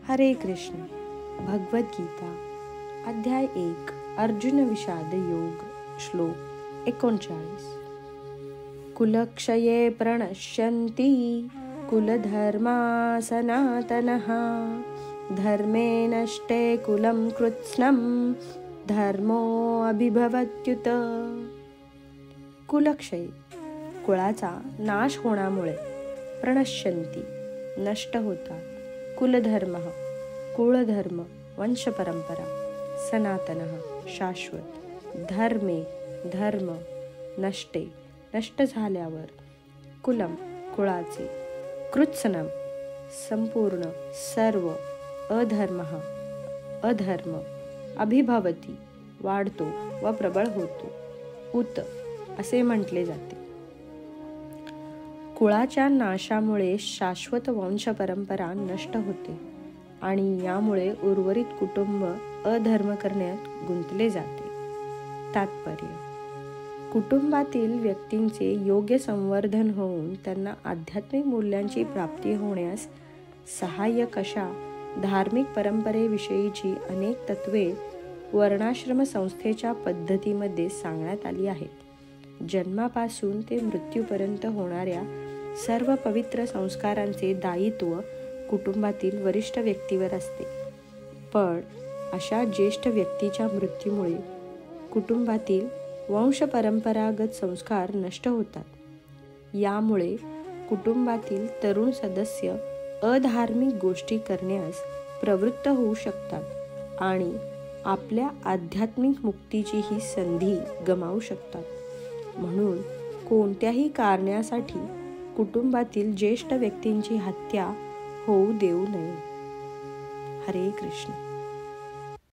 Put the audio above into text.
हरे कृष्ण. भगवद्गीता अध्याय 1 अर्जुन विषाद योग श्लोक 39. कुलक्षये प्रणश्यन्ति कुलधर्मा सनातनः धर्मे नष्टे कुलं कृत्स्नं धर्मो अभिभवत्युत. कुलक्षय कुळाचा नाश होण्यामुळे, प्रणश्यन्ति नष्ट होतात, कुलधर्म कुळधर्म वंशपरंपरा, सनातनः शाश्वत, धर्मे धर्म नष्टे नष्ट झाल्यावर, कुलम कुळाचे, कृत्स्नम संपूर्ण सर्व, अधर्मः अधर्म, अभिभवती वाढतो व प्रबळ होतो, उत असे म्हटले जाते. कुळाच्या नाशामुळे शाश्वत वंश परंपरा नष्ट होते आणि यामुळे उर्वरित कुटुंब अधर्म करण्यात गुंतले जाते. तात्पर्य: कुटुंबातील व्यक्तींचे योग्य संवर्धन होऊन त्यांना आध्यात्मिक मूल्यांची प्राप्ती होण्यास सहाय्यक अशा धार्मिक परंपरेविषयीची अनेक तत्वे वर्णाश्रम संस्थेच्या पद्धतीमध्ये सांगण्यात आली आहेत. जन्मापासून ते मृत्यूपर्यंत होणाऱ्या सर्व पवित्र संस्कारांचे दायित्व कुटुंबातील वरिष्ठ व्यक्तीवर असते. पण अशा ज्येष्ठ व्यक्तीच्या मृत्यूमुळे कुटुंबातील वंशपरंपरागत संस्कार नष्ट होतात. यामुळे कुटुंबातील तरुण सदस्य अधार्मिक गोष्टी करण्यास प्रवृत्त होऊ शकतात आणि आपल्या आध्यात्मिक मुक्तीची ही संधी गमावू शकतात. म्हणून कोणत्याही कारणासाठी कुटुंबातील ज्येष्ठ व्यक्तींची हत्या होऊ देऊ नये. हरे कृष्ण.